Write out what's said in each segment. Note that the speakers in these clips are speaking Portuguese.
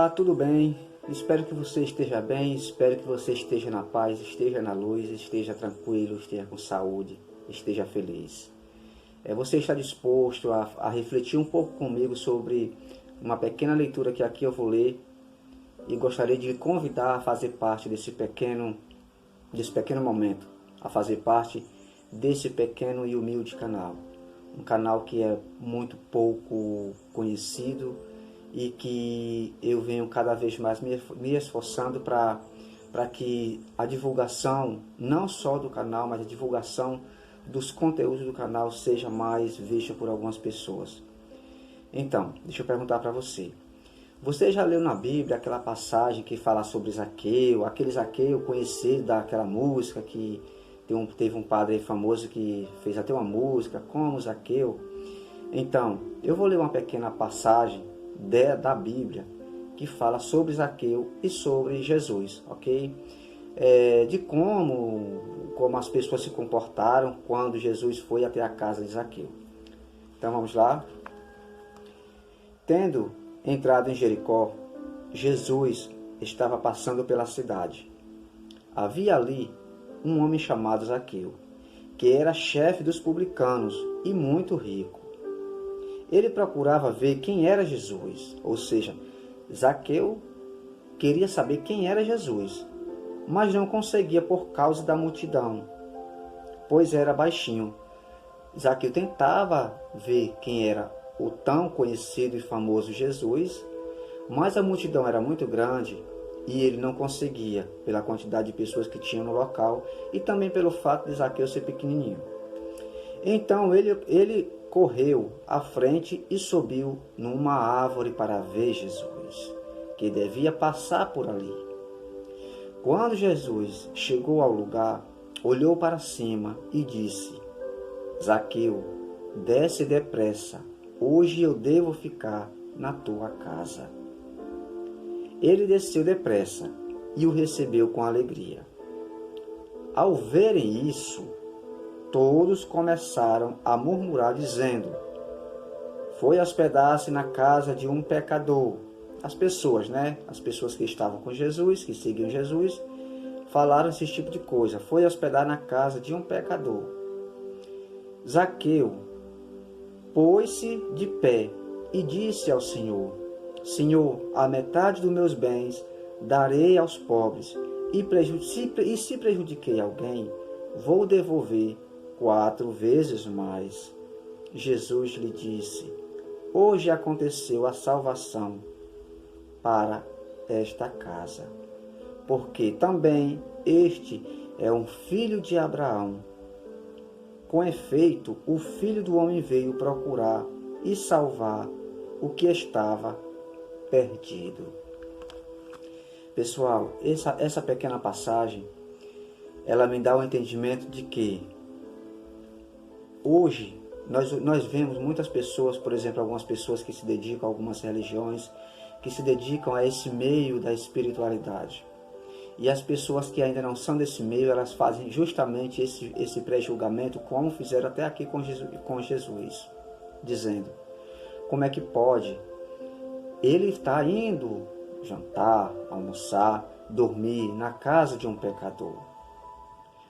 Olá, tudo bem? Espero que você esteja bem, espero que você esteja na paz, esteja na luz, esteja tranquilo, esteja com saúde, esteja feliz. Você está disposto a refletir um pouco comigo sobre uma pequena leitura que aqui eu vou ler e gostaria de lhe convidar a fazer parte desse pequeno momento, a fazer parte desse pequeno e humilde canal. Um canal que é muito pouco conhecido e que eu venho cada vez mais me esforçando para que a divulgação, não só do canal, mas a divulgação dos conteúdos do canal seja mais vista por algumas pessoas. Então, deixa eu perguntar para você. Você já leu na Bíblia aquela passagem que fala sobre Zaqueu, aquele Zaqueu conhecido daquela música que teve um padre famoso que fez até uma música, como Zaqueu? Então, eu vou ler uma pequena passagem da Bíblia que fala sobre Zaqueu e sobre Jesus, ok? De como as pessoas se comportaram quando Jesus foi até a casa de Zaqueu. Então vamos lá. Tendo entrado em Jericó, Jesus estava passando pela cidade. Havia ali um homem chamado Zaqueu, que era chefe dos publicanos e muito rico. Ele procurava ver quem era Jesus, ou seja, Zaqueu queria saber quem era Jesus, mas não conseguia por causa da multidão, pois era baixinho. Zaqueu tentava ver quem era o tão conhecido e famoso Jesus, mas a multidão era muito grande e ele não conseguia, pela quantidade de pessoas que tinha no local e também pelo fato de Zaqueu ser pequenininho. Então ele correu à frente e subiu numa árvore para ver Jesus, que devia passar por ali. Quando Jesus chegou ao lugar, olhou para cima e disse: Zaqueu, desce depressa, hoje eu devo ficar na tua casa. Ele desceu depressa e o recebeu com alegria. Ao verem isso, todos começaram a murmurar, dizendo: foi hospedar-se na casa de um pecador. As pessoas, As pessoas que estavam com Jesus, que seguiam Jesus, falaram esse tipo de coisa. Foi hospedar na casa de um pecador. Zaqueu pôs-se de pé e disse ao Senhor: Senhor, a metade dos meus bens darei aos pobres, e se prejudiquei alguém, vou devolver 4 vezes mais. Jesus lhe disse: hoje aconteceu a salvação para esta casa, porque também este é um filho de Abraão. Com efeito, o Filho do Homem veio procurar e salvar o que estava perdido. Pessoal, essa pequena passagem, ela me dá o entendimento de que hoje nós vemos muitas pessoas, por exemplo, algumas pessoas que se dedicam a algumas religiões, que se dedicam a esse meio da espiritualidade. E as pessoas que ainda não são desse meio, elas fazem justamente esse pré-julgamento, como fizeram até aqui com Jesus, dizendo: como é que pode? Ele está indo jantar, almoçar, dormir na casa de um pecador.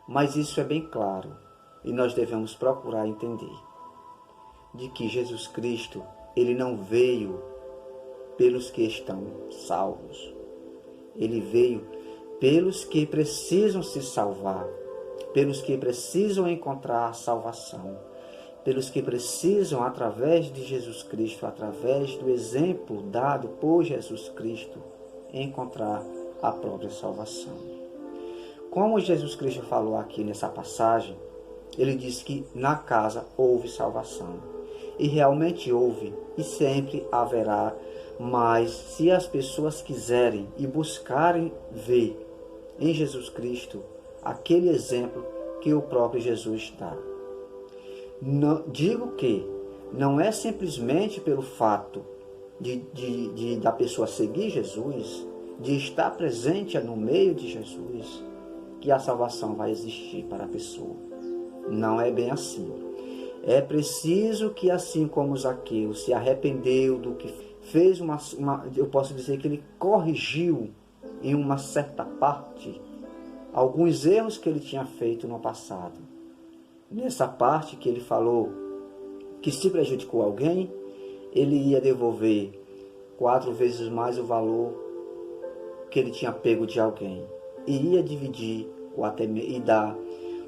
Mas isso é bem claro, e nós devemos procurar entender de que Jesus Cristo, ele não veio pelos que estão salvos. Ele veio pelos que precisam se salvar, pelos que precisam encontrar a salvação, pelos que precisam, através de Jesus Cristo, através do exemplo dado por Jesus Cristo, encontrar a própria salvação. Como Jesus Cristo falou aqui nessa passagem, ele disse que na casa houve salvação. E realmente houve, e sempre haverá, mas se as pessoas quiserem e buscarem ver em Jesus Cristo aquele exemplo que o próprio Jesus dá. Digo que não é simplesmente pelo fato da pessoa seguir Jesus, de estar presente no meio de Jesus, que a salvação vai existir para a pessoa. Não é bem assim. É preciso que, assim como Zaqueu se arrependeu do que fez eu posso dizer que ele corrigiu em uma certa parte alguns erros que ele tinha feito no passado. Nessa parte que ele falou que se prejudicou alguém, ele ia devolver 4 vezes mais o valor que ele tinha pego de alguém. E ia dividir e dar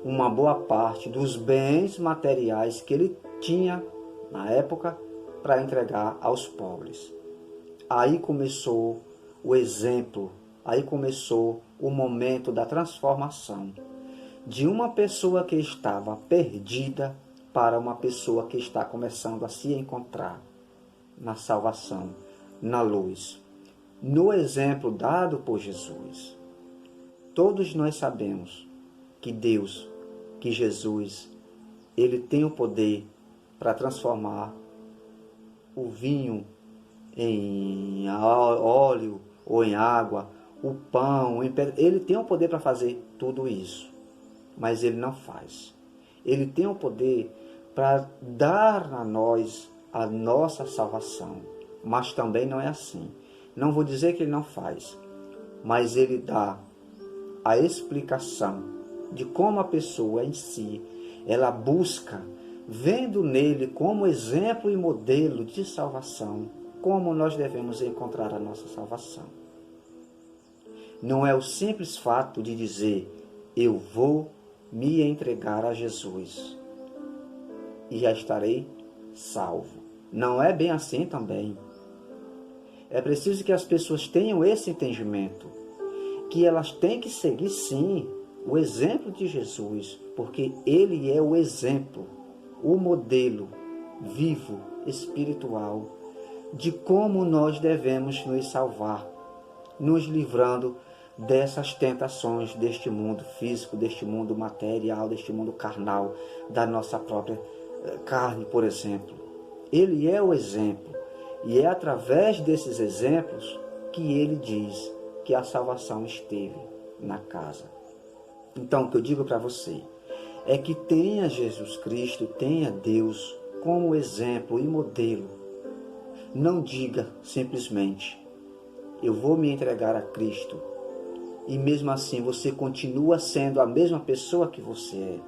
uma boa parte dos bens materiais que ele tinha na época para entregar aos pobres. Aí começou o exemplo, aí começou o momento da transformação de uma pessoa que estava perdida para uma pessoa que está começando a se encontrar na salvação, na luz. No exemplo dado por Jesus, todos nós sabemos que Deus, que Jesus, ele tem o poder para transformar o vinho em óleo ou em água, o pão, ele tem o poder para fazer tudo isso, mas ele não faz. Ele tem o poder para dar a nós a nossa salvação, mas também não é assim. Não vou dizer que ele não faz, mas ele dá a explicação de como a pessoa em si, ela busca, vendo nele como exemplo e modelo de salvação, como nós devemos encontrar a nossa salvação. Não é o simples fato de dizer, eu vou me entregar a Jesus e já estarei salvo. Não é bem assim também. É preciso que as pessoas tenham esse entendimento, que elas têm que seguir sim o exemplo de Jesus, porque ele é o exemplo, o modelo vivo, espiritual, de como nós devemos nos salvar, nos livrando dessas tentações deste mundo físico, deste mundo material, deste mundo carnal, da nossa própria carne, por exemplo. Ele é o exemplo, e é através desses exemplos que ele diz que a salvação esteve na casa. Então, o que eu digo para você é que tenha Jesus Cristo, tenha Deus como exemplo e modelo. Não diga simplesmente, eu vou me entregar a Cristo, e mesmo assim você continua sendo a mesma pessoa que você é.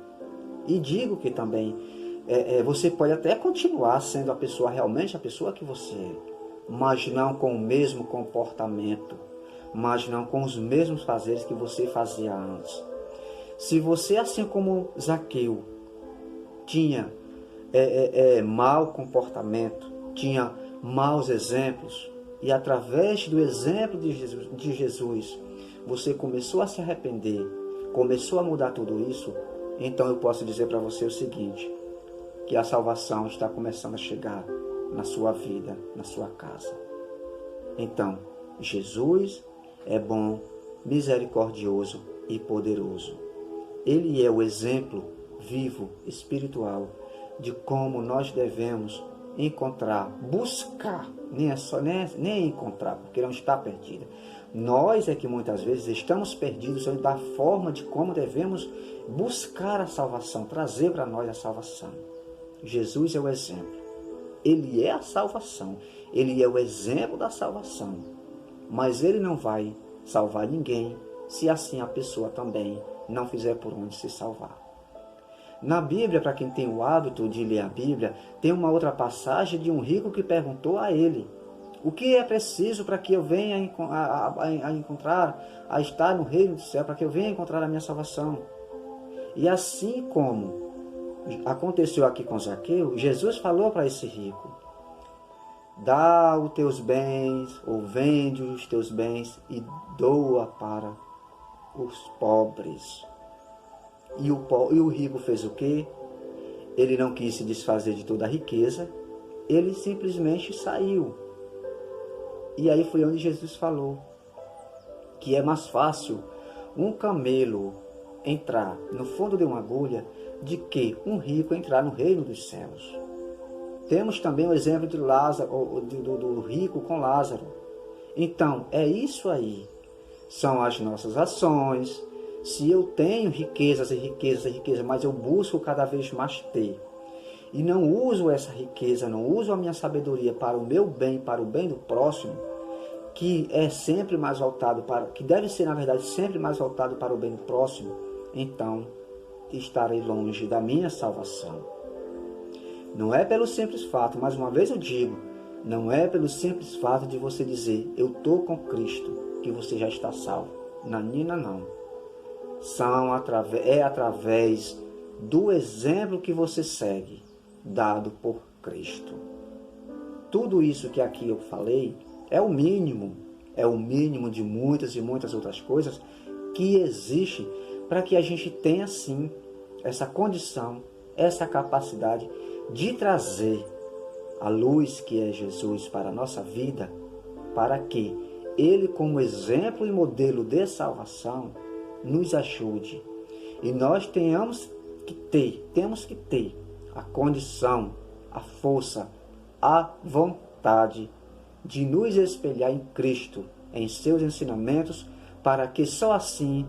E digo que também você pode até continuar sendo realmente a pessoa que você é, mas não com o mesmo comportamento, mas não com os mesmos fazeres que você fazia antes. Se você, assim como Zaqueu, tinha mau comportamento, tinha maus exemplos, e através do exemplo de Jesus, você começou a se arrepender, começou a mudar tudo isso, então eu posso dizer para você o seguinte, que a salvação está começando a chegar na sua vida, na sua casa. Então, Jesus é bom, misericordioso e poderoso. Ele é o exemplo vivo, espiritual, de como nós devemos encontrar, buscar, nem encontrar, porque não está perdida. Nós é que muitas vezes estamos perdidos da forma de como devemos buscar a salvação, trazer para nós a salvação. Jesus é o exemplo. Ele é a salvação. Ele é o exemplo da salvação. Mas ele não vai salvar ninguém se assim a pessoa também não fizer por onde se salvar. Na Bíblia, para quem tem o hábito de ler a Bíblia, tem uma outra passagem de um rico que perguntou a ele: o que é preciso para que eu venha a encontrar, a estar no reino do céu, para que eu venha encontrar a minha salvação? E assim como aconteceu aqui com Zaqueu, Jesus falou para esse rico: dá os teus bens, ou vende os teus bens e doa para os pobres. E o rico fez o quê? Ele não quis se desfazer de toda a riqueza, ele simplesmente saiu. E aí foi onde Jesus falou que é mais fácil um camelo entrar no fundo de uma agulha de que um rico entrar no reino dos céus. Temos também o exemplo de Lázaro, do rico com Lázaro. Então, é isso aí. São as nossas ações. Se eu tenho riquezas e riquezas e riquezas, mas eu busco cada vez mais ter, e não uso essa riqueza, não uso a minha sabedoria para o meu bem, para o bem do próximo, que é sempre mais voltado para, que deve ser na verdade sempre mais voltado para o bem do próximo, então estarei longe da minha salvação. Não é pelo simples fato, mais uma vez eu digo, não é pelo simples fato de você dizer, eu estou com Cristo, que você já está salvo. Nanina, não. É através do exemplo que você segue, dado por Cristo. Tudo isso que aqui eu falei é o mínimo de muitas e muitas outras coisas que existe para que a gente tenha, sim, essa condição, essa capacidade de trazer a luz que é Jesus para a nossa vida, para que Ele, como exemplo e modelo de salvação, nos ajude. E nós temos que ter a condição, a força, a vontade de nos espelhar em Cristo, em seus ensinamentos, para que só assim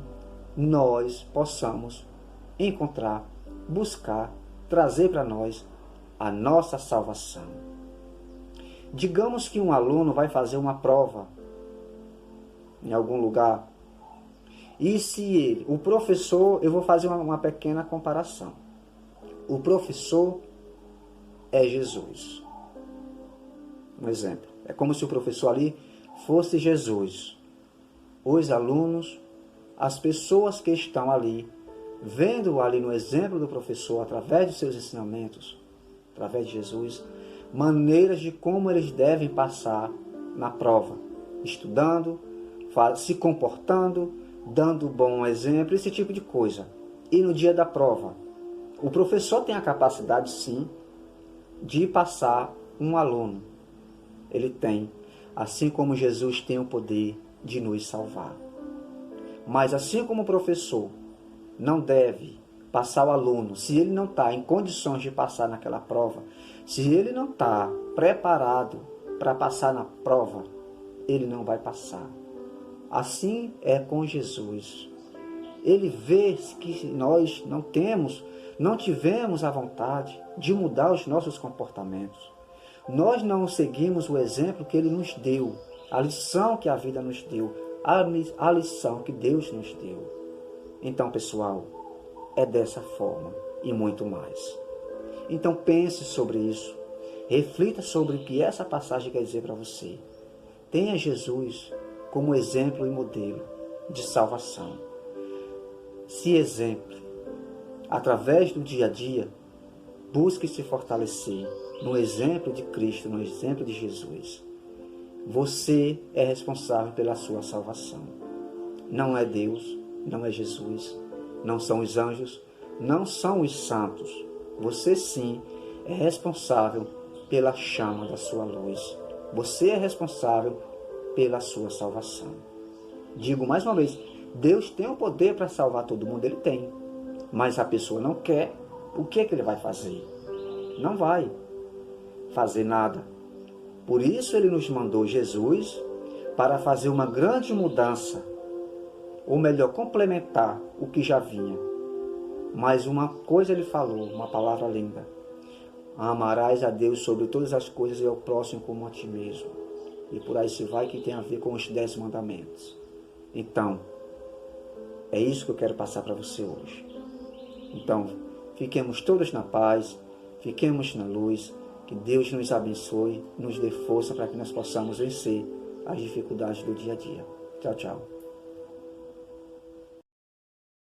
nós possamos encontrar, buscar, trazer para nós a nossa salvação. Digamos que um aluno vai fazer uma prova em algum lugar, e se ele, o professor, eu vou fazer uma pequena comparação. O professor é Jesus. Um exemplo. É como se o professor ali fosse Jesus. Os alunos, as pessoas que estão ali, vendo ali no exemplo do professor, através de seus ensinamentos, através de Jesus, maneiras de como eles devem passar na prova, estudando, se comportando, dando bom exemplo, esse tipo de coisa. E no dia da prova, o professor tem a capacidade, sim, de passar um aluno. Ele tem, assim como Jesus tem o poder de nos salvar. Mas assim como o professor não deve passar o aluno, se ele não está em condições de passar naquela prova, se ele não está preparado para passar na prova, ele não vai passar. Assim é com Jesus. Ele vê que nós não tivemos a vontade de mudar os nossos comportamentos. Nós não seguimos o exemplo que Ele nos deu, a lição que a vida nos deu, a lição que Deus nos deu. Então, pessoal, é dessa forma e muito mais. Então pense sobre isso, reflita sobre o que essa passagem quer dizer para você. Tenha Jesus como exemplo e modelo de salvação. Se exemplo, através do dia a dia, busque se fortalecer no exemplo de Cristo, no exemplo de Jesus. Você é responsável pela sua salvação. Não é Deus, não é Jesus, não são os anjos, não são os santos. Você sim é responsável pela chama da sua luz. Você é responsável pela sua salvação. Digo mais uma vez, Deus tem o poder para salvar todo mundo, Ele tem. Mas a pessoa não quer, o que Ele vai fazer? Não vai fazer nada. Por isso Ele nos mandou Jesus para fazer uma grande mudança, ou melhor, complementar o que já vinha. Mas uma coisa Ele falou, uma palavra linda: amarás a Deus sobre todas as coisas e ao próximo como a ti mesmo. E por aí se vai, que tem a ver com os 10 mandamentos. Então, é isso que eu quero passar para você hoje. Então, fiquemos todos na paz, fiquemos na luz, que Deus nos abençoe, nos dê força para que nós possamos vencer as dificuldades do dia a dia. Tchau, tchau.